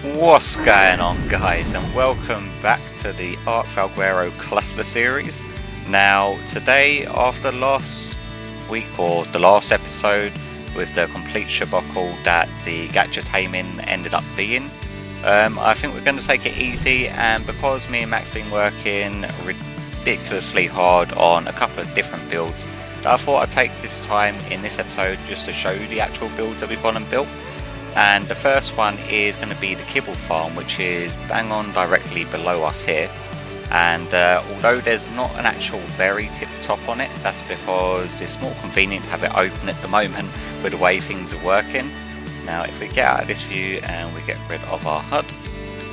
What's going on, guys, and welcome back to the Ark Valguero cluster series. Now, today, after last week or the last episode with the complete shabuckle that the gadget taming ended up being, I think we're going to take it easy, and because me and Max been working ridiculously hard on a couple of different builds, I thought I'd take this time in this episode just to show you the actual builds that we've gone and built. And the first one is going to be the Kibble farm, which is bang on directly below us here. And although there's not an actual very tip top on it, that's because it's more convenient to have it open at the moment with the way things are working. Now if we get out of this view and we get rid of our HUD,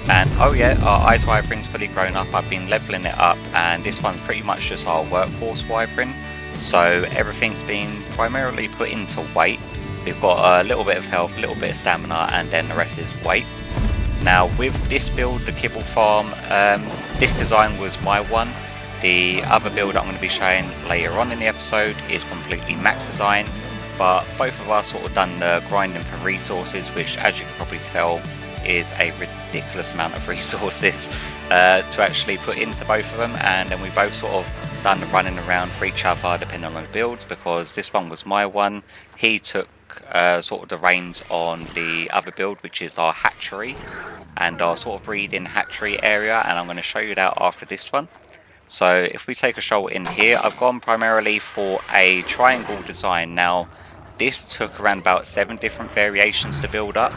and oh yeah, our ice wiring's fully grown up. I've been leveling it up, and this one's pretty much just our workhorse wiring, so everything's been primarily put into weight. We've got a little bit of health, a little bit of stamina, and then the rest is weight. Now with this build, the Kibble farm, this design was my one. The other build I'm going to be showing later on in the episode is completely Max design, but both of us sort of done the grinding for resources, which as you can probably tell is a ridiculous amount of resources to actually put into both of them, and then we both sort of done the running around for each other depending on the builds, because this one was my one. He took sort of the reins on the other build, which is our hatchery and our sort of breeding hatchery area, and I'm going to show you that after this one. So if we take a stroll in here, I've gone primarily for a triangle design. Now this took around about 7 different variations to build up.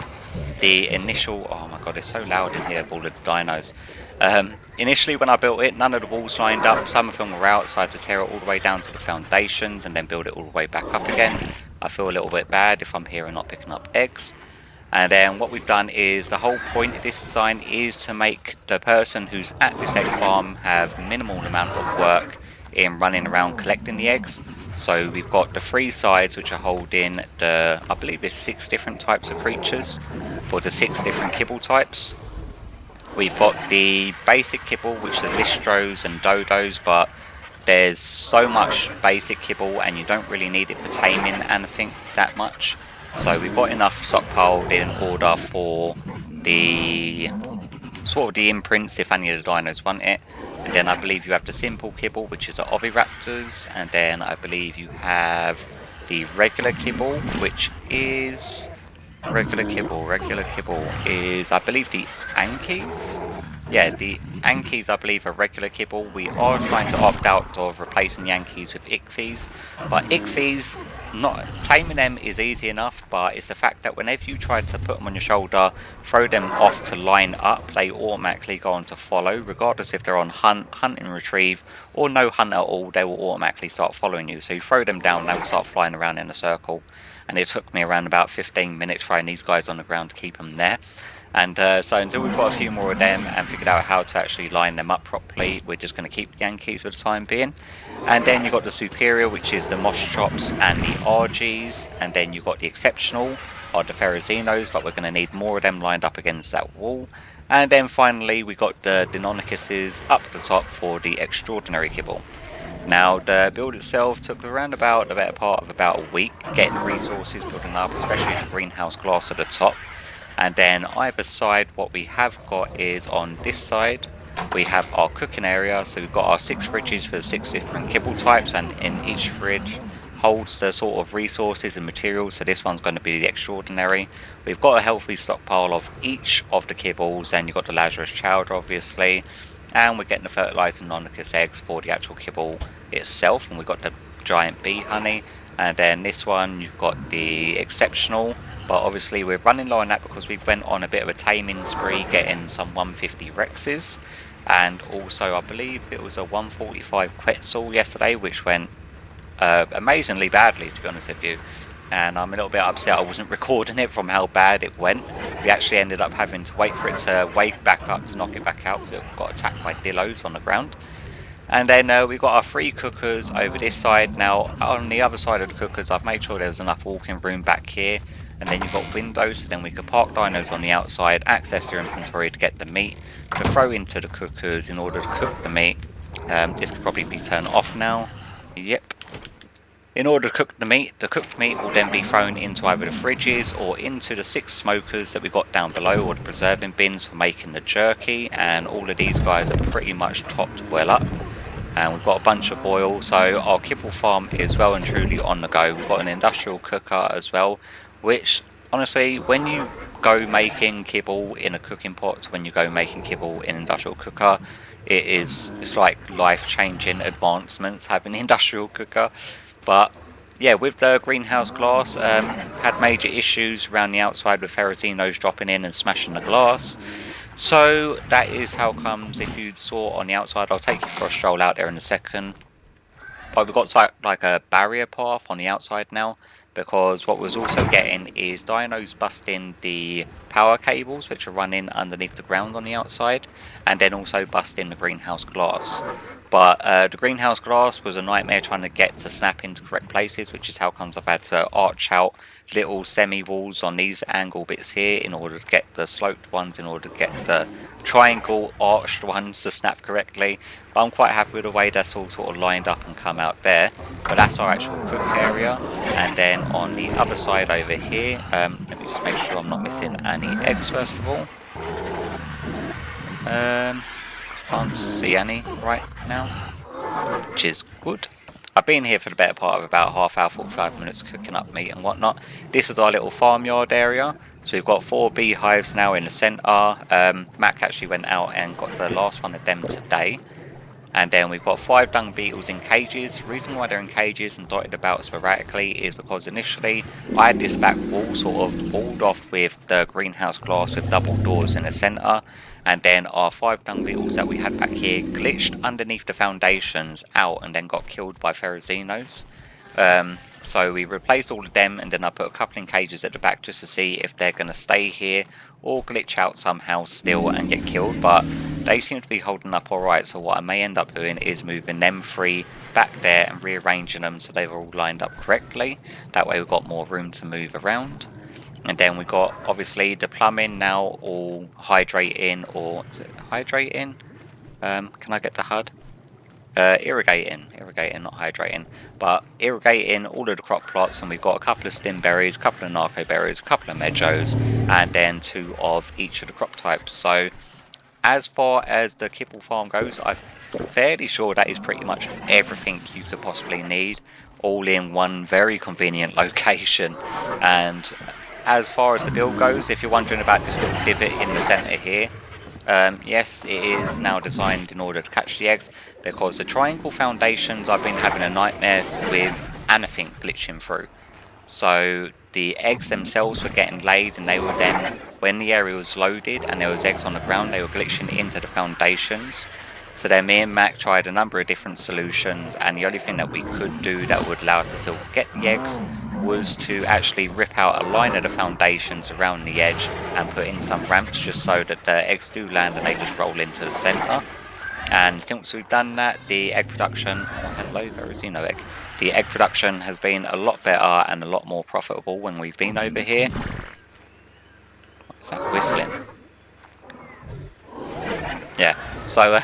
The initial, oh my god, it's so loud in here with all of the dinos. Initially when I built it, none of the walls lined up. Some of them were out, so I had to tear it all the way down to the foundations and then build it all the way back up again. I feel a little bit bad if I'm here and not picking up eggs. And then what we've done is, the whole point of this design is to make the person who's at this egg farm have minimal amount of work in running around collecting the eggs. So we've got the 3 sides which are holding the, I believe it's 6 different types of creatures for the 6 different kibble types. We've got the basic kibble, which are listros and dodos, but there's so much basic kibble and you don't really need it for taming anything that much. So we've got enough stockpiled in order for the sort of the imprints if any of the dinos want it. And then I believe you have the simple kibble, which is the oviraptors, and then I believe you have the regular kibble, which is regular kibble is, I believe, the Ankies. Yeah, the Ankies, I believe, are regular kibble. We are trying to opt out of replacing the Yankees with Ichthys, but Ichthys, not taming them is easy enough, but it's the fact that whenever you try to put them on your shoulder, throw them off to line up, they automatically go on to follow, regardless if they're on hunt and retrieve, or no hunt at all. They will automatically start following you. So you throw them down, they will start flying around in a circle, and it took me around about 15 minutes throwing these guys on the ground to keep them there. And so until we've got a few more of them and figured out how to actually line them up properly, we're just going to keep the Yankees for the time being. And then you've got the superior, which is the Moss Chops and the RGs, and then you've got the exceptional, or the Ferrozinos, but we're going to need more of them lined up against that wall. And then finally we got the Deinonychuses up at the top for the extraordinary kibble. Now the build itself took around about the better part of about a week, getting the resources building up, especially the greenhouse glass at the top. And then either side, what we have got is, on this side we have our cooking area. So we've got our 6 fridges for the 6 different kibble types, and in each fridge holds the sort of resources and materials. So this one's going to be the extraordinary. We've got a healthy stockpile of each of the kibbles, and you've got the Lazarus chowder obviously, and we're getting the fertilized Deinonychus eggs for the actual kibble itself, and we've got the giant bee honey. And then this one you've got the exceptional, but obviously we're running low on that because we went on a bit of a taming spree getting some 150 Rexes, and also I believe it was a 145 Quetzal yesterday, which went amazingly badly, to be honest with you. And I'm a little bit upset I wasn't recording it from how bad it went. We actually ended up having to wait for it to wake back up to knock it back out, because it got attacked by dillos on the ground. And then we've got our 3 cookers over this side. Now on the other side of the cookers, I've made sure there's enough walking room back here, and then you've got windows, so then we can park dinos on the outside, access their inventory to get the meat to throw into the cookers in order to cook the meat. This could probably be turned off now. Yep. In order to cook the cooked meat will then be thrown into either the fridges or into the 6 smokers that we've got down below, or the preserving bins for making the jerky, and all of these guys are pretty much topped well up. And we've got a bunch of oil, so our kibble farm is well and truly on the go. We've got an industrial cooker as well, which honestly, when you go making kibble in a cooking pot, when you go making kibble in an industrial cooker, it's like life-changing advancements having an industrial cooker. But yeah, with the greenhouse glass, had major issues around the outside with ferrozinos dropping in and smashing the glass. So that is how comes, if you saw on the outside, I'll take you for a stroll out there in a second. But we've got like a barrier path on the outside now, because what we're also getting is dinos busting the power cables which are running underneath the ground on the outside, and then also busting the greenhouse glass. But the greenhouse glass was a nightmare trying to get to snap into correct places, which is how comes I've had to arch out little semi-walls on these angle bits here in order to get the sloped ones, in order to get the triangle arched ones to snap correctly. But I'm quite happy with the way that's all sort of lined up and come out there. But that's our actual cook area. And then on the other side over here, let me just make sure I'm not missing any eggs first of all. Can't see any right now, which is good. I've been here for the better part of about half hour, 45 minutes cooking up meat and whatnot. This is our little farmyard area. So we've got 4 beehives now in the centre. Mac actually went out and got the last one of them today. And then we've got 5 dung beetles in cages. The reason why they're in cages and dotted about sporadically is because initially I had this back wall sort of walled off with the greenhouse glass with double doors in the centre. And then our 5 dung beetles that we had back here glitched underneath the foundations out and then got killed by ferrozinos. So we replaced all of them, and then I put a couple in cages at the back just to see if they're going to stay here or glitch out somehow still and get killed. But they seem to be holding up alright, so what I may end up doing is moving them 3 back there and rearranging them so they're all lined up correctly. That way we've got more room to move around. And then we got obviously the plumbing now all hydrating, or is it hydrating? Can I get the HUD? Irrigating, not hydrating, but irrigating all of the crop plots. And we've got a couple of stem berries, a couple of narco berries, a couple of medjos, and then 2 of each of the crop types. So as far as the kibble farm goes, I'm fairly sure that is pretty much everything you could possibly need, all in one very convenient location. And as far as the build goes, if you're wondering about this little divot in the centre here, yes, it is now designed in order to catch the eggs, because the triangle foundations I've been having a nightmare with anything glitching through. So the eggs themselves were getting laid, and they were then, when the area was loaded and there was eggs on the ground, they were glitching into the foundations. So then me and Mac tried a number of different solutions, and the only thing that we could do that would allow us to still get the eggs was to actually rip out a line of the foundations around the edge and put in some ramps just so that the eggs do land and they just roll into the centre. And since we've done that, the egg production, oh hello, there is no egg. The egg production has been a lot better and a lot more profitable when we've been over here. What's that whistling? Yeah, so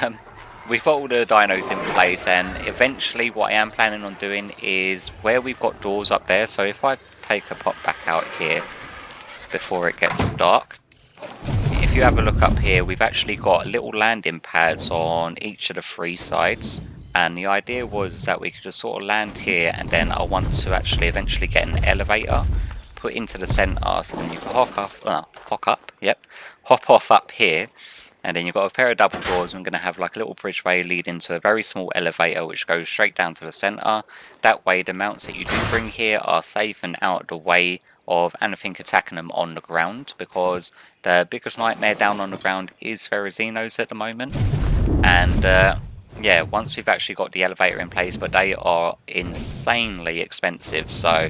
we've got all the dinos in place, and eventually what I am planning on doing is where we've got doors up there. So if I take a pop back out here before it gets dark, if you have a look up here, we've actually got little landing pads on each of the 3 sides. And the idea was that we could just sort of land here, and then I want to actually eventually get an elevator put into the centre, so then you can hop off up here. And then you've got a pair of double doors, and we're going to have like a little bridgeway leading to a very small elevator which goes straight down to the centre. That way the mounts that you do bring here are safe and out of the way of anything attacking them on the ground, because the biggest nightmare down on the ground is ferrozinos at the moment. And yeah, once we've actually got the elevator in place, but they are insanely expensive, so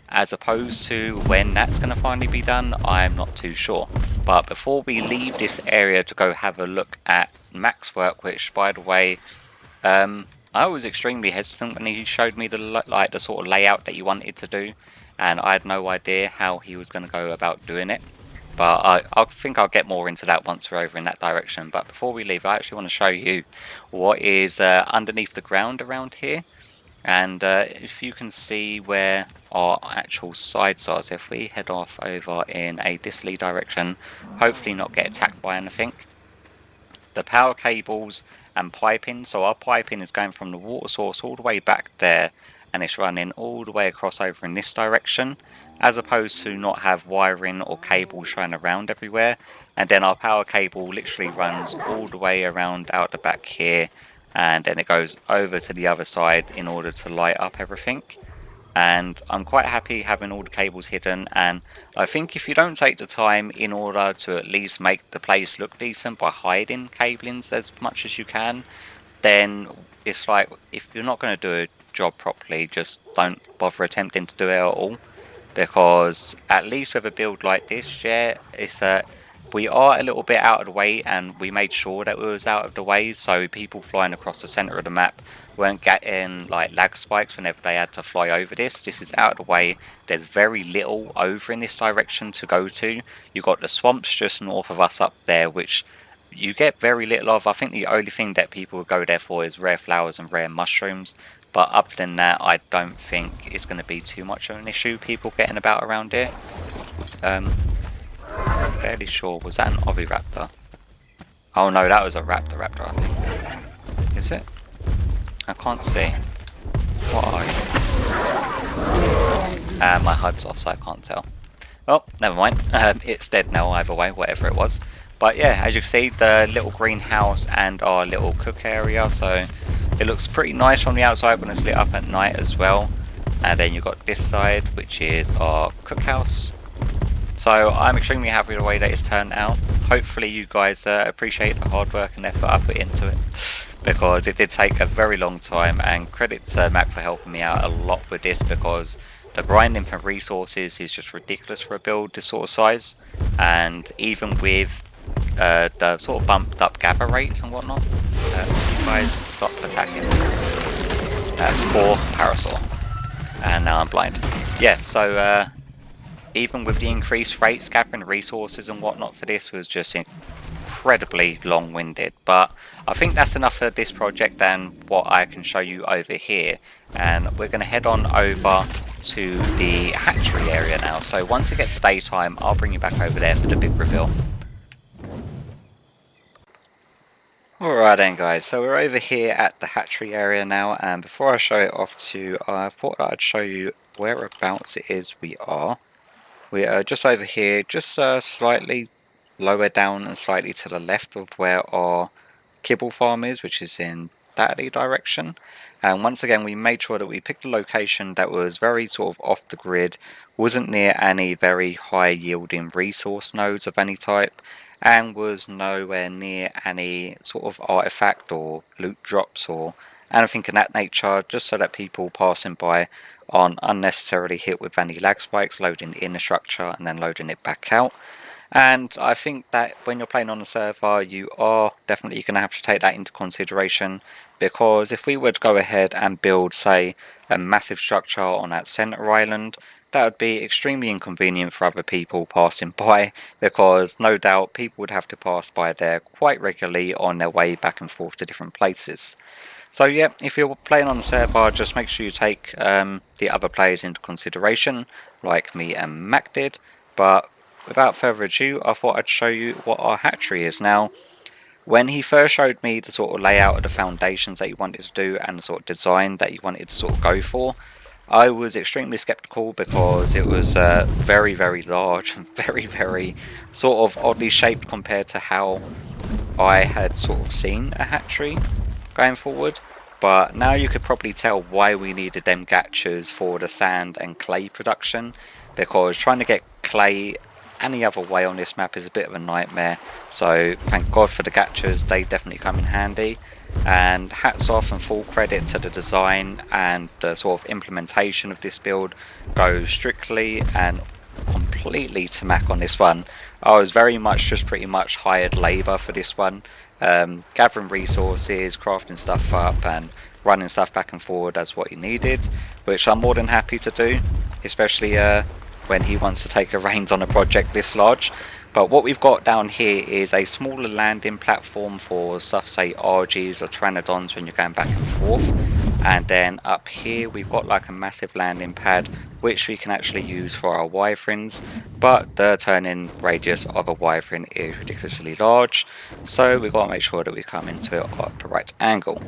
as opposed to when that's going to finally be done, I'm not too sure. But before we leave this area to go have a look at Mac's work, which by the way, I was extremely hesitant when he showed me the sort of layout that he wanted to do, and I had no idea how he was going to go about doing it. But I think I'll get more into that once we're over in that direction. But before we leave, I actually want to show you what is underneath the ground around here. And if you can see where our actual sides are, so if we head off over in a disterly direction, hopefully not get attacked by anything, the power cables and piping, so our piping is going from the water source all the way back there, and it's running all the way across over in this direction, as opposed to not have wiring or cables showing around everywhere. And then our power cable literally runs all the way around out the back here, and then it goes over to the other side in order to light up everything. And I'm quite happy having all the cables hidden, and I think if you don't take the time in order to at least make the place look decent by hiding cablings as much as you can, then it's like, if you're not going to do a job properly, just don't bother attempting to do it at all. Because at least with a build like this, yeah, it's we are a little bit out of the way, and we made sure that we was out of the way, so people flying across the center of the map weren't getting like lag spikes whenever they had to fly over this. This is out of the way. There's very little over in this direction to go to. You've got the swamps just north of us up there, which you get very little of. I think the only thing that people would go there for is rare flowers and rare mushrooms. But other than that, I don't think it's going to be too much of an issue, people getting about around it. I'm fairly sure, was that an oviraptor? Oh no, that was a raptor, I think. Is it? I can't see. What are you? My HUD's off, so I can't tell. Oh, never mind. It's dead now either way, whatever it was. But yeah, as you can see, the little greenhouse and our little cook area, so it looks pretty nice from the outside when it's lit up at night as well. And then you've got this side, which is our cookhouse. So I'm extremely happy with the way that it's turned out. Hopefully you guys appreciate the hard work and effort I put into it, because it did take a very long time, and credit to Mac for helping me out a lot with this, because the grinding for resources is just ridiculous for a build this sort of size. And even with the sort of bumped up gather rates and whatnot, you guys stop attacking. 4 parasol, and now I'm blind. Yeah, so even with the increased rates, gathering resources and whatnot for this was just incredibly long-winded. But I think that's enough for this project and what I can show you over here. And we're going to head on over to the hatchery area now. So once it gets to daytime, I'll bring you back over there for the big reveal. Alright then guys, so we're over here at the hatchery area now, and before I show it off to you, I thought I'd show you whereabouts it is we are. We are just over here, just slightly lower down and slightly to the left of where our kibble farm is, which is in that direction. And once again, we made sure that we picked a location that was very sort of off the grid, wasn't near any very high yielding resource nodes of any type, and was nowhere near any sort of artifact or loot drops or anything in that nature, just so that people passing by aren't unnecessarily hit with any lag spikes loading in the structure and then loading it back out. And I think that when you're playing on a server, you are definitely going to have to take that into consideration, because if we were to go ahead and build, say, a massive structure on that center island, that would be extremely inconvenient for other people passing by, because no doubt people would have to pass by there quite regularly on their way back and forth to different places. So yeah, if you're playing on the server, just make sure you take the other players into consideration, like me and Mac did. But without further ado, I thought I'd show you what our hatchery is now. When he first showed me the sort of layout of the foundations that he wanted to do and the sort of design that he wanted to sort of go for, I was extremely skeptical, because it was very, very large and very, very sort of oddly shaped compared to how I had sort of seen a hatchery going forward. But now you could probably tell why we needed them gatchers for the sand and clay production, because trying to get clay any other way on this map is a bit of a nightmare. So thank God for the gatchers, they definitely come in handy. And hats off and full credit to the design and the sort of implementation of this build goes strictly and completely to Mac on this one. I was very much just pretty much hired labour for this one, gathering resources, crafting stuff up and running stuff back and forward as what he needed, which I'm more than happy to do, especially when he wants to take a reins on a project this large. But what we've got down here is a smaller landing platform for stuff, say RGs or Pteranodons when you're going back and forth. And then up here we've got like a massive landing pad which we can actually use for our wyverns, but the turning radius of a wyvern is ridiculously large, so we've got to make sure that we come into it at the right angle.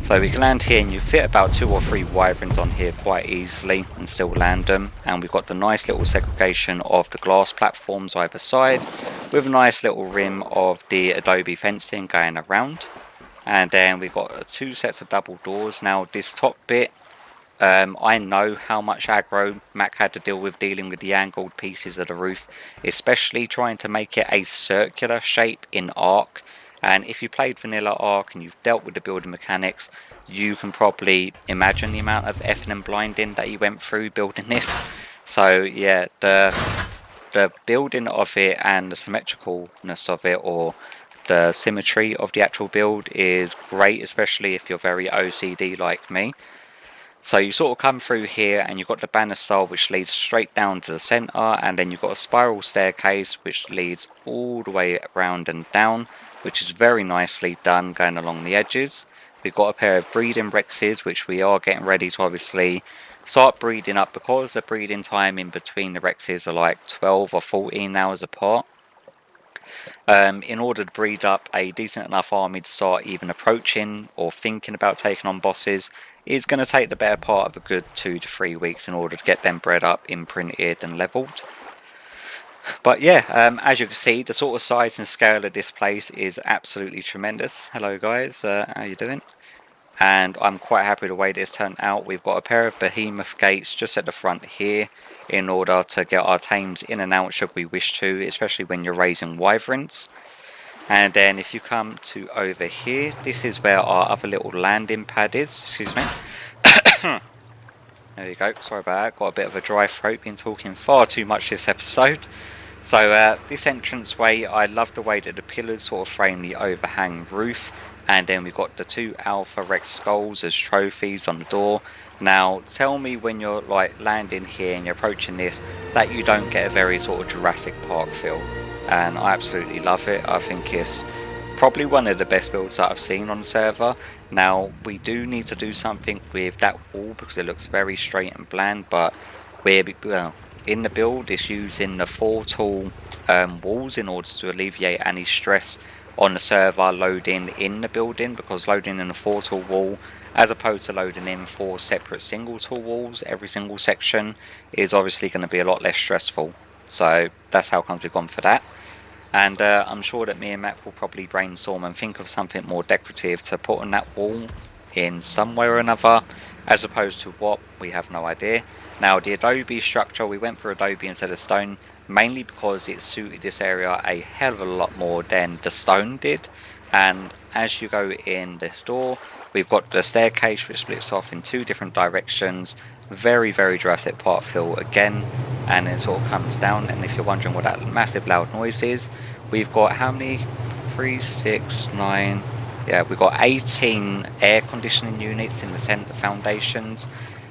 So we can land here, and you fit about 2 or 3 wyverns on here quite easily and still land them. And we've got the nice little segregation of the glass platforms either side, with a nice little rim of the adobe fencing going around. And then we've got 2 sets of double doors. Now this top bit, I know how much aggro Mac had to deal with dealing with the angled pieces of the roof, especially trying to make it a circular shape in Ark. And if you played vanilla Ark and you've dealt with the building mechanics, you can probably imagine the amount of effing and blinding that he went through building this. So yeah, the building of it and the symmetricalness of it, or the symmetry of the actual build, is great, especially if you're very OCD like me. So you sort of come through here and you've got the banister which leads straight down to the centre, and then you've got a spiral staircase which leads all the way around and down, which is very nicely done going along the edges. We've got a pair of breeding rexes which we are getting ready to obviously start breeding up, because the breeding time in between the rexes are like 12 or 14 hours apart. In order to breed up a decent enough army to start even approaching or thinking about taking on bosses, is going to take the better part of a good 2 to 3 weeks in order to get them bred up, imprinted and levelled. But yeah, as you can see, the sort of size and scale of this place is absolutely tremendous. Hello guys, how you doing? And I'm quite happy with the way this turned out. We've got a pair of behemoth gates just at the front here in order to get our tames in and out should we wish to, especially when you're raising wyverns. And then if you come to over here, this is where our other little landing pad is. Excuse me. There you go, sorry about that, got a bit of a dry throat, been talking far too much this episode. So this entranceway, I love the way that the pillars sort of frame the overhang roof, and then we've got the 2 Alpha Rex skulls as trophies on the door. Now tell me when you're like landing here and you're approaching this that you don't get a very sort of Jurassic Park feel, and I absolutely love it. I think it's probably one of the best builds that I've seen on the server. Now we do need to do something with that wall because it looks very straight and bland, but in the build it's using the 4 tall walls in order to alleviate any stress on the server loading in the building, because loading in a 4 tall wall as opposed to loading in 4 separate single tall walls every single section is obviously going to be a lot less stressful. So that's how come we've gone for that. And I'm sure that me and Matt will probably brainstorm and think of something more decorative to put on that wall in some way or another, as opposed to what, we have no idea. Now the adobe structure, we went for adobe instead of stone, mainly because it suited this area a hell of a lot more than the stone did. And as you go in this door, we've got the staircase which splits off in 2 different directions, very Jurassic Park feel again, and it sort of comes down. And if you're wondering what that massive loud noise is, we've got how many? 3, 6, 9, yeah, we've got 18 air conditioning units in the centre foundations,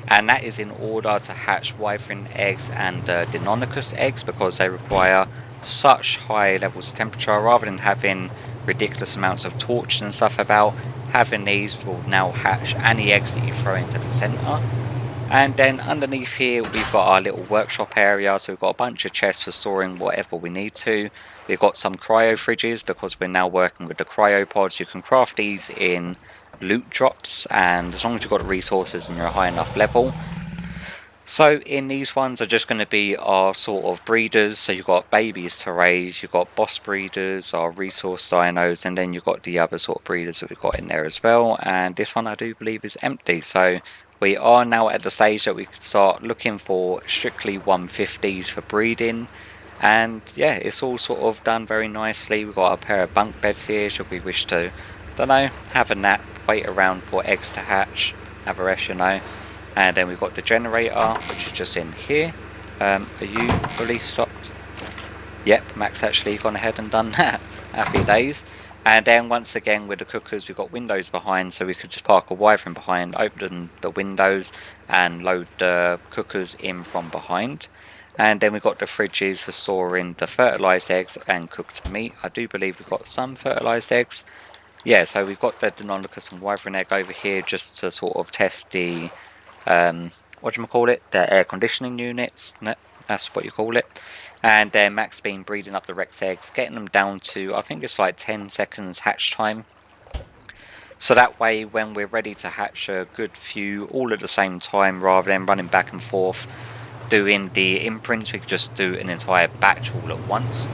and that is in order to hatch wyvern eggs and Deinonychus eggs, because they require such high levels of temperature. Rather than having ridiculous amounts of torches and stuff about, having these will now hatch any eggs that you throw into the centre. And then underneath here we've got our little workshop area, so we've got a bunch of chests for storing whatever we need to. We've got some cryo fridges because we're now working with the cryopods. You can craft these in loot drops, and as long as you've got the resources and you're a high enough level. So in these ones are just going to be our sort of breeders, so you've got babies to raise, you've got boss breeders, our resource dinos, and then you've got the other sort of breeders that we've got in there as well. And this one I do believe is empty, so we are now at the stage that we could start looking for strictly 150s for breeding. And yeah, it's all sort of done very nicely. We've got a pair of bunk beds here should we wish to, don't know, have a nap, wait around for eggs to hatch, have a rest, you know. And then we've got the generator, which is just in here. Are you fully stocked? Yep, Mac's actually gone ahead and done that. Happy days. And then once again with the cookers, we've got windows behind, so we could just park a wyvern behind, open the windows and load the cookers in from behind. And then we've got the fridges for storing the fertilised eggs and cooked meat. I do believe we've got some fertilised eggs. yeah, so we've got the Deinonychus and Wyvern egg over here just to sort of test the the air conditioning units. No, that's what you call it. And then Max been breeding up the Rex eggs, getting them down to, I think it's like 10 seconds hatch time. So that way, when we're ready to hatch a good few all at the same time, rather than running back and forth doing the imprints, we could just do an entire batch all at once.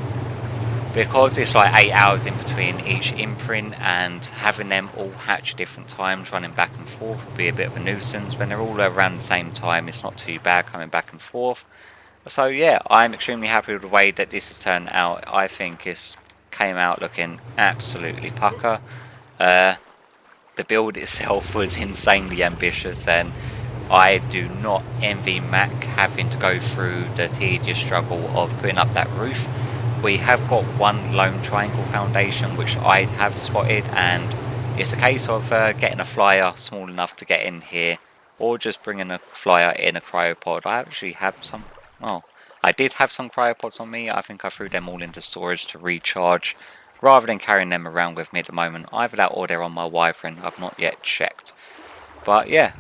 Because it's like 8 hours in between each imprint, and having them all hatch at different times, running back and forth, will be a bit of a nuisance. When they're all around the same time, it's not too bad coming back and forth. So yeah, I'm extremely happy with the way that this has turned out. I think it came out looking absolutely pucker. The build itself was insanely ambitious, and I do not envy Mac having to go through the tedious struggle of putting up that roof. We have got one lone triangle foundation which I have spotted, and it's a case of getting a flyer small enough to get in here, or just bringing a flyer in a cryopod. I actually have some, well, I did have some cryopods on me. I think I threw them all into storage to recharge, rather than carrying them around with me at the moment. Either that or they're on my Wyvern. I've not yet checked. But yeah,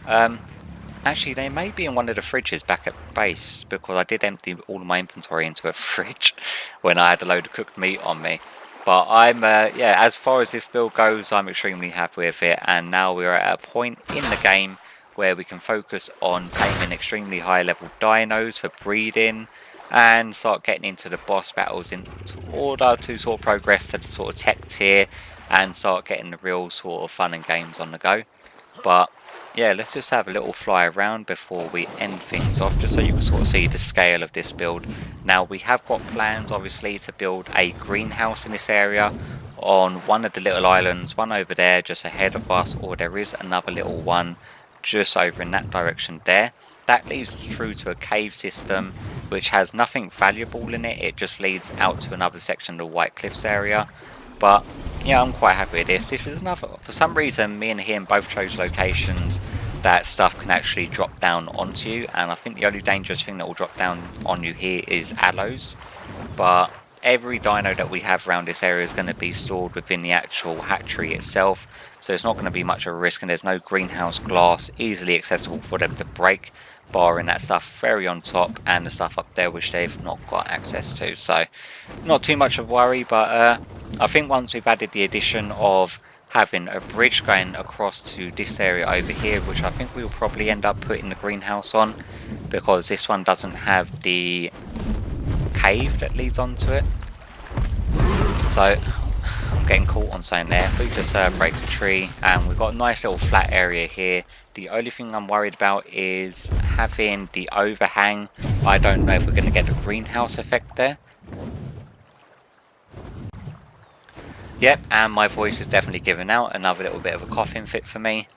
actually they may be in one of the fridges back at base, because I did empty all of my inventory into a fridge when I had a load of cooked meat on me. But I'm, yeah, as far as this build goes, I'm extremely happy with it. And now we're at a point in the game where we can focus on taming extremely high level dinos for breeding, and start getting into the boss battles in order to sort of progress to the sort of tech tier and start getting the real sort of fun and games on the go. But yeah, let's just have a little fly around before we end things off, just so you can sort of see the scale of this build. Now, we have got plans obviously to build a greenhouse in this area on one of the little islands, one over there just ahead of us, or there is another little one just over in that direction there. That leads through to a cave system which has nothing valuable in it. It just leads out to another section of the White Cliffs area. But yeah, I'm quite happy with this. This is another, for some reason me and him both chose locations that stuff can actually drop down onto you, and I think the only dangerous thing that will drop down on you here is aloes. But every dino that we have around this area is going to be stored within the actual hatchery itself, so it's not going to be much of a risk, and there's no greenhouse glass easily accessible for them to break, barring that stuff very on top and the stuff up there which they've not got access to. So not too much of a worry. But I think once we've added the addition of having a bridge going across to this area over here, which I think we'll probably end up putting the greenhouse on, because this one doesn't have the cave that leads onto it. So I'm getting caught on something there. If we just break the tree, and we've got a nice little flat area here. The only thing I'm worried about is having the overhang. I don't know if we're going to get a greenhouse effect there. Yep, and my voice is definitely giving out. Another little bit of a coughing fit for me.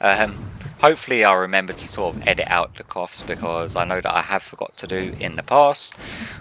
Hopefully I'll remember to sort of edit out the coughs, because I know that I have forgot to do in the past.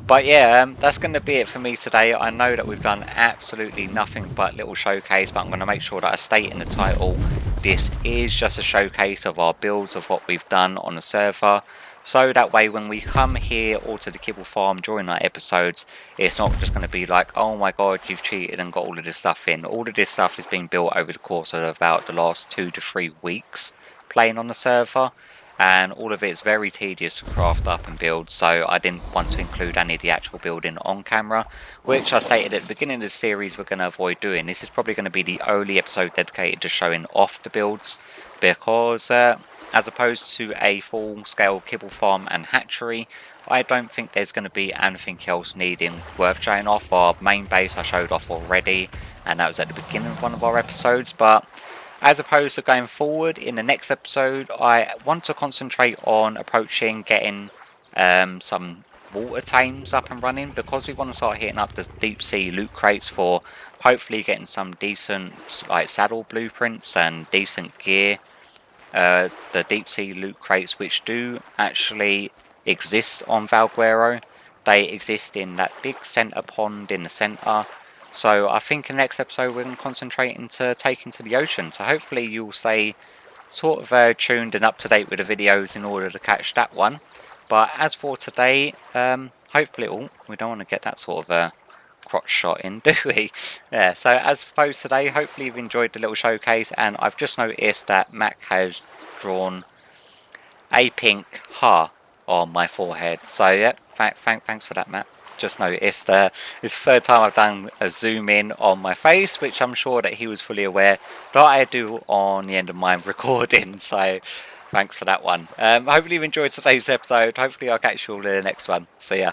But yeah, that's going to be it for me today. I know that we've done absolutely nothing but little showcase, but I'm going to make sure that I state in the title, this is just a showcase of our builds of what we've done on the server. So that way when we come here or to the Kibble farm during our episodes, it's not just going to be like, oh my god, you've cheated and got all of this stuff in. All of this stuff has been built over the course of about the last 2 to 3 weeks playing on the server, and all of it's very tedious to craft up and build, so I didn't want to include any of the actual building on camera, which I stated at the beginning of the series we're going to avoid doing. This is probably going to be the only episode dedicated to showing off the builds, because as opposed to a full-scale kibble farm and hatchery, I don't think there's going to be anything else needing worth showing off. Our main base I showed off already, and that was at the beginning of one of our episodes. But as opposed to going forward in the next episode, I want to concentrate on approaching getting some water tames up and running, because we want to start hitting up the deep sea loot crates for hopefully getting some decent like saddle blueprints and decent gear. The deep sea loot crates, which do actually exist on Valguero, they exist in that big centre pond in the centre. So I think in the next episode we're going to concentrate into taking to the ocean, so hopefully you'll stay sort of tuned and up to date with the videos in order to catch that one. But as for today, hopefully, we don't want to get that sort of crotch shot in, do we? Yeah, so as opposed today, hopefully you've enjoyed the little showcase, and I've just noticed that Mac has drawn a pink heart on my forehead. So yeah, thanks for that, Matt. Just noticed it's the third time I've done a zoom in on my face, which I'm sure that he was fully aware that I do on the end of my recording. So thanks for that one. Hopefully you've enjoyed today's episode. Hopefully I'll catch you all in the next one. See ya.